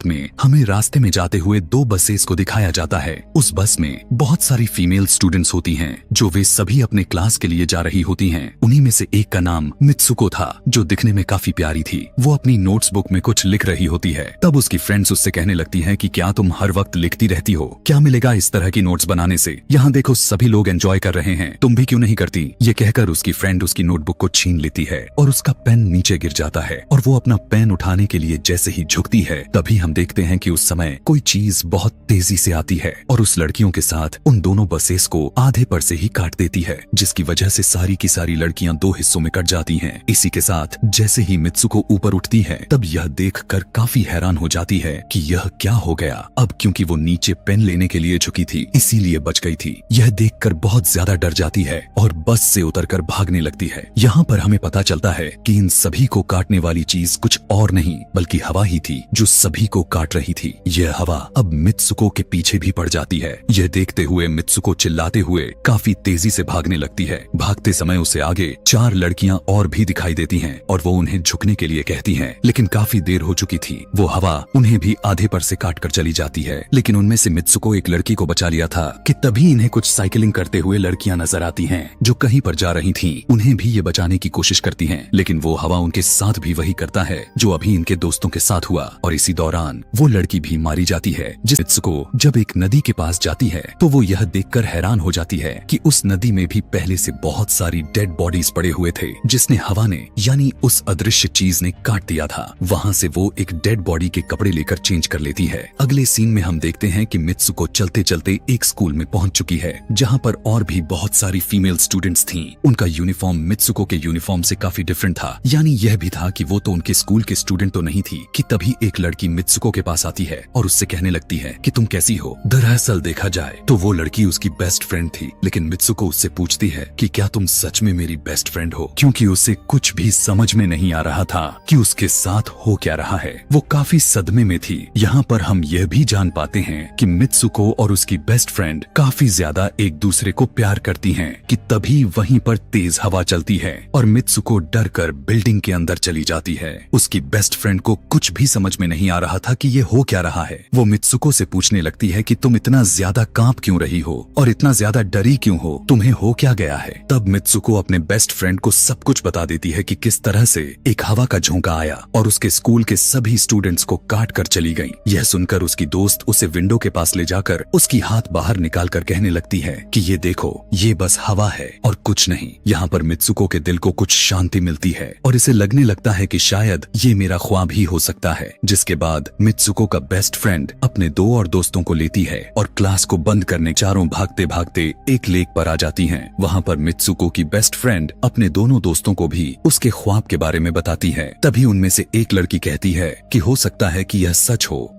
रात में हमें रास्ते में जाते हुए दो बसेस को दिखाया जाता है। उस बस में बहुत सारी फीमेल स्टूडेंट्स होती हैं जो वे सभी अपने क्लास के लिए जा रही होती हैं। उन्हीं में से एक का नाम मित्सुको था जो दिखने में काफी प्यारी थी। वो अपनी नोट्स बुक में कुछ लिख रही होती है। तब उसकी फ्रेंड्स उससे कहने लगती हैं कि क्या तुम हर वक्त लिखती रहती हो, क्या मिलेगा इस तरह की नोट्स बनाने से, यहाँ देखो सभी लोग एंजॉय कर रहे हैं, तुम भी क्यों नहीं करती। ये कहकर उसकी फ्रेंड उसकी नोटबुक को छीन लेती है और उसका पेन नीचे गिर जाता है और वो अपना पेन उठाने के लिए जैसे ही झुकती है तभी हम देखते हैं कि उस समय कोई चीज बहुत तेजी से आती है और उस लड़कियों के साथ उन दोनों बसेस को आधे पर से ही काट देती है, जिसकी वजह से सारी की सारी लड़कियां दो हिस्सों में कट जाती हैं। इसी के साथ जैसे ही मित्सुको ऊपर उठती है तब यह देखकर काफी हैरान हो जाती है कि यह क्या हो गया। अब क्योंकि वो नीचे पेन लेने के लिए झुकी थी इसीलिए बच गई थी। यह देखकर बहुत ज्यादा डर जाती है और बस से उतरकर भागने लगती है। यहाँ पर हमें पता चलता है कि इन सभी को काटने वाली चीज कुछ और नहीं बल्कि हवा ही थी जो सभी को काट रही थी। यह हवा अब मित्सुको के पीछे भी पड़ जाती है। यह देखते हुए मित्सुको चिल्लाते हुए काफी तेजी से भागने लगती है। भागते समय उसे आगे चार लड़कियां और भी दिखाई देती हैं और वो उन्हें झुकने के लिए कहती हैं, लेकिन काफी देर हो चुकी थी। वो हवा उन्हें भी आधे पर से काट कर चली जाती है। लेकिन उनमें से मित्सुको एक लड़की को बचा लिया था कि तभी इन्हें कुछ साइकिलिंग करते हुए लड़कियां नजर आती हैं जो कहीं पर जा रही थीं। उन्हें भी ये बचाने की कोशिश करती हैं, लेकिन वो हवा उनके साथ भी वही करता है जो अभी इनके दोस्तों के साथ हुआ और इसी दौरान वो लड़की भी मारी जाती है। मित्सुको जब एक नदी के पास जाती है तो वो यह देखकर हैरान हो जाती है कि उस नदी में भी पहले से बहुत सारी डेड बॉडीज पड़े हुए थे जिसने हवा ने यानी उस अदृश्य चीज ने काट दिया था। वहाँ से वो एक डेड बॉडी के कपड़े लेकर चेंज कर लेती है। अगले सीन में हम देखते हैं कि मित्सुको चलते चलते एक स्कूल में पहुंच चुकी है जहाँ पर और भी बहुत सारी फीमेल स्टूडेंट्स थीं। उनका यूनिफॉर्म मित्सुको के यूनिफॉर्म से काफी डिफरेंट था, यानी यह भी था कि वो तो उनके स्कूल के स्टूडेंट तो नहीं थी कि तभी एक लड़की मित्सुको के पास आती है और उससे कहने लगती है कि तुम कैसी हो। दरअसल देखा जाए तो वो लड़की उसकी बेस्ट फ्रेंड थी, लेकिन मित्सुको उससे पूछती है कि क्या तुम सच में मेरी बेस्ट फ्रेंड हो, क्योंकि उसे कुछ भी समझ में नहीं आ रहा था कि उसके साथ हो क्या रहा है। वो काफी सदमे में थी। यहाँ पर हम यह भी जान पाते हैं कि मित्सुको और उसकी बेस्ट फ्रेंड काफी ज्यादा एक दूसरे को प्यार करती हैं कि तभी वहीं पर तेज हवा चलती है और मित्सुको डर कर बिल्डिंग के अंदर चली जाती है। उसकी बेस्ट फ्रेंड को कुछ भी समझ में नहीं आ रहा था कि ये हो क्या रहा है। वो मित्सुको से पूछने लगती है कि तुम इतना ज्यादा कांप क्यों रही हो और इतना ज्यादा डरी क्यों हो, तुम्हें हो क्या गया है। तब मित्सुको अपने बेस्ट फ्रेंड को सब कुछ बता देती है कि किस तरह से एक हवा का झोंका आया और उसके स्कूल के सभी स्टूडेंट्स को काट कर चली गई। यह सुनकर उसकी दोस्त उसे विंडो के पास ले जाकर उसकी हाथ बाहर निकाल कर कहने लगती है कि ये देखो ये बस हवा है और कुछ नहीं। यहाँ पर मित्सुको के दिल को कुछ शांति मिलती है और इसे लगने लगता है कि शायद ये मेरा ख्वाब ही हो सकता है। जिसके बाद मित्सुको का बेस्ट फ्रेंड अपने दो और दोस्तों को लेती है और क्लास को बंद करने चारों भागते भागते एक लेक पर आ जाती हैं। वहाँ पर मित्सुको की बेस्ट फ्रेंड अपने दोनों दोस्तों को भी उसके ख्वाब के बारे में बताती है। तभी उनमें से एक लड़की कहती है कि हो सकता है कि यह सच हो,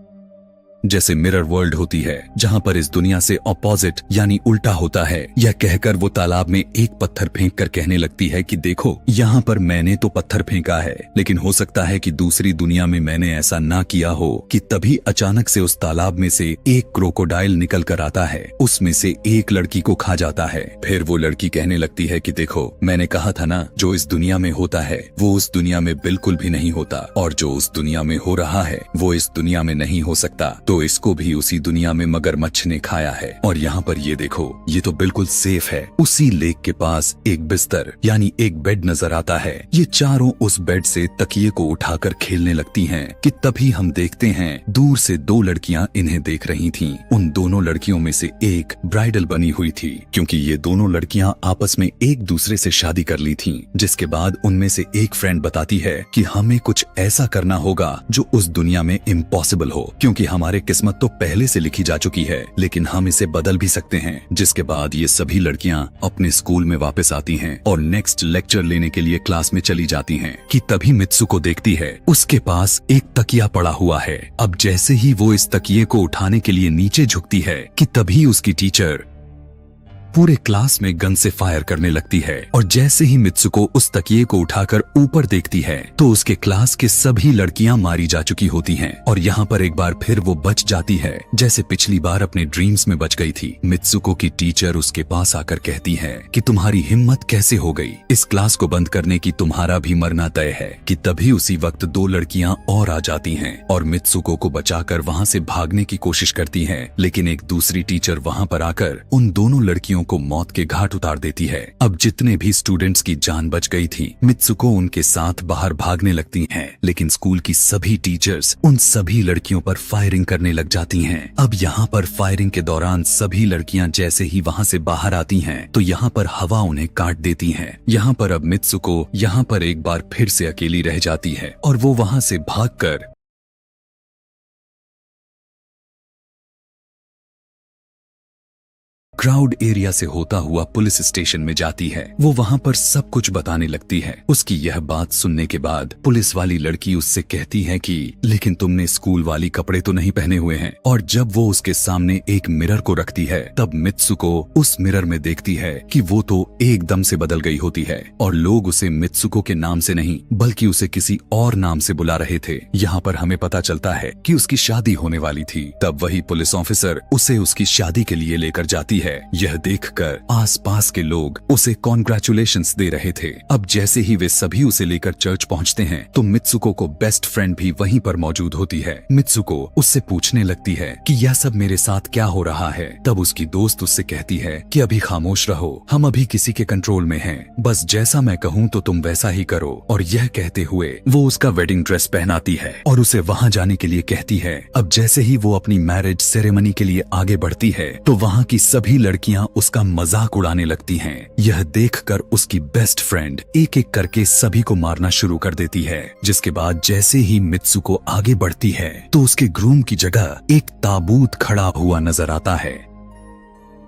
जैसे मिरर वर्ल्ड होती है जहाँ पर इस दुनिया से ऑपोजिट यानी उल्टा होता है। यह कहकर वो तालाब में एक पत्थर फेंक कर कहने लगती है कि देखो यहाँ पर मैंने तो पत्थर फेंका है, लेकिन हो सकता है कि दूसरी दुनिया में मैंने ऐसा ना किया हो कि तभी अचानक से उस तालाब में से एक क्रोकोडाइल निकल कर आता है, उसमें से एक लड़की को खा जाता है। फिर वो लड़की कहने लगती है कि देखो मैंने कहा था ना, जो इस दुनिया में होता है वो उस दुनिया में बिल्कुल भी नहीं होता और जो उस दुनिया में हो रहा है वो इस दुनिया में नहीं हो सकता, तो इसको भी उसी दुनिया में मगरमच्छ ने खाया है। और यहाँ पर ये देखो ये तो बिल्कुल सेफ है। उसी लेक के पास एक बिस्तर यानी एक बेड नजर आता है। ये चारों उस बेड से तकिए को उठाकर खेलने लगती हैं कि तभी हम देखते हैं दूर से दो लड़कियां इन्हें देख रही थीं। उन दोनों लड़कियों में से एक ब्राइडल बनी हुई थी क्योंकि ये दोनों लड़कियां आपस में एक दूसरे से शादी कर ली थीं। जिसके बाद उनमें से एक फ्रेंड बताती है कि हमें कुछ ऐसा करना होगा जो उस दुनिया में इम्पॉसिबल हो, क्योंकि हमारे किस्मत तो पहले से लिखी जा चुकी है, लेकिन हम इसे बदल भी सकते हैं। जिसके बाद ये सभी लड़कियां अपने स्कूल में वापस आती हैं और नेक्स्ट लेक्चर लेने के लिए क्लास में चली जाती हैं कि तभी मित्सुको देखती है उसके पास एक तकिया पड़ा हुआ है। अब जैसे ही वो इस तकिए को उठाने के लिए नीचे झुकती है कि तभी उसकी टीचर पूरे क्लास में गन से फायर करने लगती है और जैसे ही मित्सुको उस तकिए को उठाकर ऊपर देखती है तो उसके क्लास के सभी लड़कियां मारी जा चुकी होती हैं और यहाँ पर एक बार फिर वो बच जाती है जैसे पिछली बार अपने ड्रीम्स में बच गई थी। मित्सुको की टीचर उसके पास आकर कहती है कि तुम्हारी हिम्मत कैसे हो गई, इस क्लास को बंद करने की, तुम्हारा भी मरना तय है। कि तभी उसी वक्त दो लड़कियां और आ जाती हैं और मित्सुको को बचाकर वहां से भागने की कोशिश करती हैं, लेकिन एक दूसरी टीचर वहां पर आकर उन दोनों लड़कियों को मौत के घाट उतार देती है। अब जितने भी स्टूडेंट्स की जान बच गई थी, मित्सुको उनके साथ बाहर भागने लगती हैं, लेकिन स्कूल की सभी टीचर्स उन सभी लड़कियों पर फायरिंग करने लग जाती हैं। अब यहाँ पर फायरिंग के दौरान सभी लड़कियां जैसे ही वहां से बाहर आती हैं तो यहाँ पर हवा उन्हें काट देती है। यहाँ पर अब मित्सुको यहाँ पर एक बार फिर से अकेली रह जाती है और वो वहां से भागकर क्राउड एरिया से होता हुआ पुलिस स्टेशन में जाती है। वो वहां पर सब कुछ बताने लगती है। उसकी यह बात सुनने के बाद पुलिस वाली लड़की उससे कहती है कि लेकिन तुमने स्कूल वाली कपड़े तो नहीं पहने हुए हैं। और जब वो उसके सामने एक मिरर को रखती है तब मित्सुको उस मिरर में देखती है कि वो तो एकदम से बदल गई होती है और लोग उसे मित्सुको के नाम से नहीं बल्कि उसे किसी और नाम से बुला रहे थे। यहाँ पर हमें पता चलता है कि उसकी शादी होने वाली थी। तब वही पुलिस ऑफिसर उसे उसकी शादी के लिए लेकर जाती है। यह देखकर आसपास के लोग उसे कॉन्ग्रेचुलेशंस दे रहे थे। अब जैसे ही वे सभी उसे लेकर चर्च पहुंचते हैं तो मित्सुको को बेस्ट फ्रेंड भी वहीं पर मौजूद होती है। मित्सुको उससे पूछने लगती है कि यह सब मेरे साथ क्या हो रहा है। तब उसकी दोस्त उससे कहती है कि अभी खामोश रहो, हम अभी किसी के कंट्रोल में हैं, बस जैसा मैं कहूँ तो तुम वैसा ही करो। और यह कहते हुए वो उसका वेडिंग ड्रेस पहनाती है और उसे वहाँ जाने के लिए कहती है। अब जैसे ही वो अपनी मैरिज सेरेमनी के लिए आगे बढ़ती है तो वहाँ की सभी लड़कियां उसका मजाक उड़ाने लगती हैं। यह देखकर उसकी बेस्ट फ्रेंड एक एक करके सभी को मारना शुरू कर देती है। जिसके बाद जैसे ही मित्सुको आगे बढ़ती है तो उसके ग्रूम की जगह एक ताबूत खड़ा हुआ नजर आता है।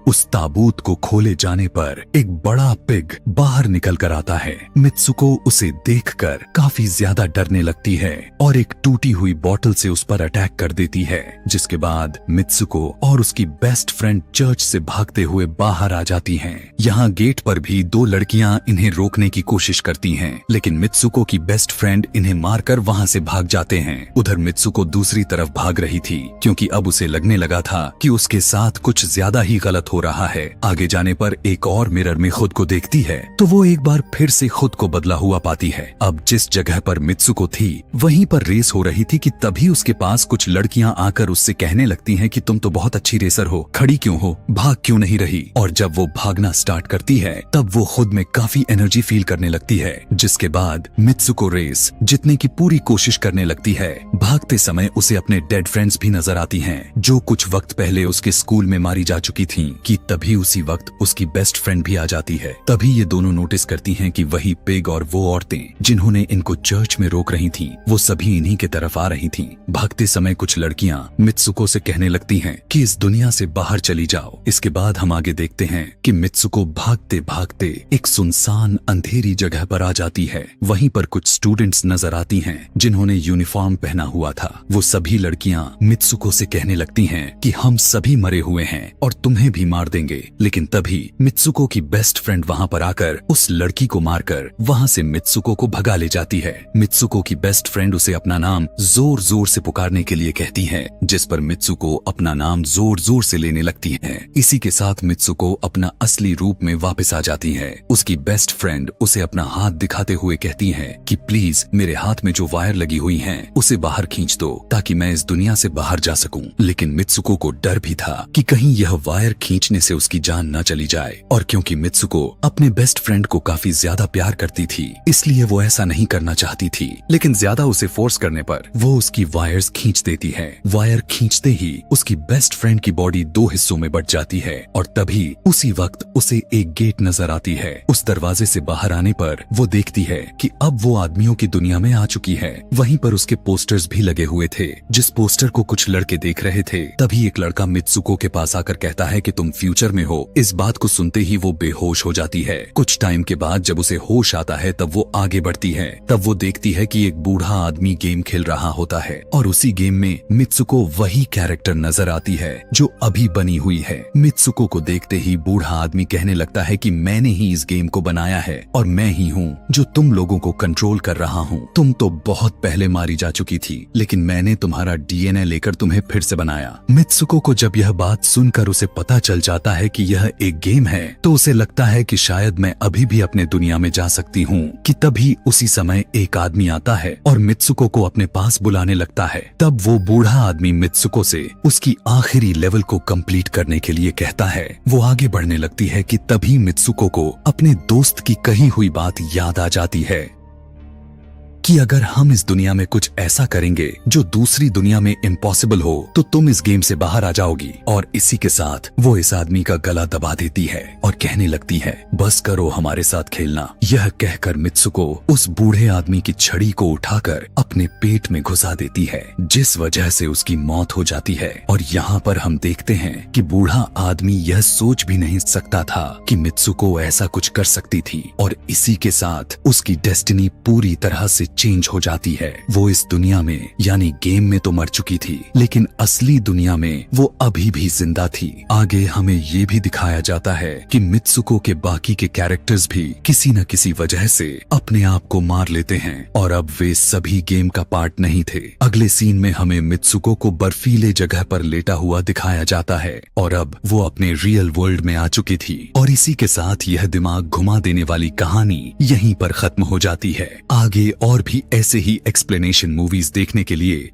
उस ताबूत को खोले जाने पर एक बड़ा पिग बाहर निकल कर आता है। मित्सुको उसे देखकर काफी ज्यादा डरने लगती है और एक टूटी हुई बोतल से उस पर अटैक कर देती है। जिसके बाद मित्सुको और उसकी बेस्ट फ्रेंड चर्च से भागते हुए बाहर आ जाती हैं। यहाँ गेट पर भी दो लड़कियां इन्हें रोकने की कोशिश करती हैं, लेकिन मित्सुको की बेस्ट फ्रेंड इन्हें मारकर वहाँ से भाग जाते हैं। उधर मित्सुको दूसरी तरफ भाग रही थी क्योंकि अब उसे लगने लगा था कि उसके साथ कुछ ज्यादा ही गलत हो रहा है। आगे जाने पर एक और मिरर में खुद को देखती है तो वो एक बार फिर से खुद को बदला हुआ पाती है। अब जिस जगह पर मित्सुको थी वहीं पर रेस हो रही थी कि तभी उसके पास कुछ लड़कियां आकर उससे कहने लगती हैं कि तुम तो बहुत अच्छी रेसर हो, खड़ी क्यों हो, भाग क्यों नहीं रही। और जब वो भागना स्टार्ट करती है तब वो खुद में काफी एनर्जी फील करने लगती है। जिसके बाद मित्सुको रेस जीतने की पूरी कोशिश करने लगती है। भागते समय उसे अपने डेड फ्रेंड्स भी नजर आती हैं जो कुछ वक्त पहले उसके स्कूल में मारी जा चुकी थीं। कि तभी उसी वक्त उसकी बेस्ट फ्रेंड भी आ जाती है। तभी ये दोनों नोटिस करती हैं कि वही पिग और वो औरतें जिन्होंने इनको चर्च में रोक रही थीं, वो सभी इन्हीं के तरफ आ रही थीं। भागते समय कुछ लड़कियां मित्सुको से कहने लगती हैं कि इस दुनिया से बाहर चली जाओ। इसके बाद हम आगे देखते हैं कि मित्सुको भागते भागते एक सुनसान अंधेरी जगह पर आ जाती है। वहीं पर कुछ स्टूडेंट्स नजर आती हैं जिन्होंने यूनिफॉर्म पहना हुआ था। वो सभी लड़कियां मित्सुको से कहने लगती हैं कि हम सभी मरे हुए हैं और तुम्हें भी मार देंगे। लेकिन तभी मित्सुको की बेस्ट फ्रेंड वहां पर आकर उस लड़की को मारकर वहां से मित्सुको को भगा ले जाती है। मित्सुको की बेस्ट फ्रेंड उसे अपना नाम जोर जोर से पुकारने के लिए कहती है, जिस पर मित्सुको अपना नाम जोर जोर से लेने लगती है। इसी के साथ मित्सुको अपना असली रूप में वापस आ जाती है। उसकी बेस्ट फ्रेंड उसे अपना हाथ दिखाते हुए कहती है कि प्लीज मेरे हाथ में जो वायर लगी हुई है उसे बाहर खींच दो ताकि मैं इस दुनिया से बाहर जा सकूं। लेकिन मित्सुको को डर भी था कि कहीं यह वायर खींचने से उसकी जान न चली जाए। और क्योंकि मित्सुको अपने बेस्ट फ्रेंड को काफी ज्यादा प्यार करती थी इसलिए वो ऐसा नहीं करना चाहती थी, लेकिन ज्यादा उसे फोर्स करने पर वो उसकी वायर्स खींच देती है। वायर खींचते ही उसकी बेस्ट फ्रेंड की बॉडी दो हिस्सों में बट जाती है और तभी उसी वक्त उसे एक गेट नजर आती है। उस दरवाजे से बाहर आने पर वो देखती है कि अब वो आदमियों की दुनिया में आ चुकी है। वहीं पर उसके पोस्टर्स भी लगे हुए थे। जिस पोस्टर को कुछ लड़के देख रहे थे तभी एक लड़का मित्सुको के पास आकर कहता है कि तुम फ्यूचर में हो। इस बात को सुनते ही वो बेहोश हो जाती है। कुछ टाइम के बाद जब उसे होश आता है तब वो आगे बढ़ती है। तब वो देखती है कि एक बूढ़ा आदमी गेम खेल रहा होता है और उसी गेम में मित्सुको वही कैरेक्टर नजर आती है जो अभी बनी हुई है। मित्सुको को देखते ही बूढ़ा आदमी कहने लगता है कि मैंने ही इस गेम को बनाया है और मैं ही हूँ जो तुम लोगों को कंट्रोल कर रहा हूँ। तुम तो बहुत पहले मारी जा चुकी थी, लेकिन मैंने तुम्हारा डीएनए लेकर तुम्हें फिर से बनाया। मित्सुको को जब यह बात सुनकर उसे पता चल जाता है कि यह एक गेम है तो उसे लगता है कि शायद मैं अभी भी अपने दुनिया में जा सकती हूँ कि तभी उसी समय एक आदमी आता है और मित्सुको को अपने पास बुलाने लगता है। तब वो बूढ़ा आदमी मित्सुको से उसकी आखिरी लेवल को कंप्लीट करने के लिए कहता है। वो आगे बढ़ने लगती है कि तभी मित्सुको को अपने दोस्त की कही हुई बात याद आ जाती है कि अगर हम इस दुनिया में कुछ ऐसा करेंगे जो दूसरी दुनिया में इम्पॉसिबल हो तो तुम इस गेम से बाहर आ जाओगी। और इसी के साथ वो इस आदमी का गला दबा देती है और कहने लगती है बस करो हमारे साथ खेलना। यह कहकर मित्सुको उस बूढ़े आदमी की छड़ी को उठाकर अपने पेट में घुसा देती है, जिस वजह से उसकी मौत हो जाती है। और यहाँ पर हम देखते हैं कि बूढ़ा आदमी यह सोच भी नहीं सकता था कि मित्सुको ऐसा कुछ कर सकती थी और इसी के साथ उसकी डेस्टिनी पूरी तरह से चेंज हो जाती है। वो इस दुनिया में यानी गेम में तो मर चुकी थी, लेकिन असली दुनिया में वो अभी भी जिंदा थी। आगे हमें ये भी दिखाया जाता है कि मित्सुको के बाकी के कैरेक्टर्स भी किसी न किसी वजह से अपने आप को मार लेते हैं और अब वे सभी गेम का पार्ट नहीं थे। अगले सीन में हमें मित्सुको को बर्फीले जगह पर लेटा हुआ दिखाया जाता है और अब वो अपने रियल वर्ल्ड में आ चुकी थी। और इसी के साथ यह दिमाग घुमा देने वाली कहानी यहीं पर खत्म हो जाती है। आगे और भी ऐसे ही एक्सप्लेनेशन मूवीज देखने के लिए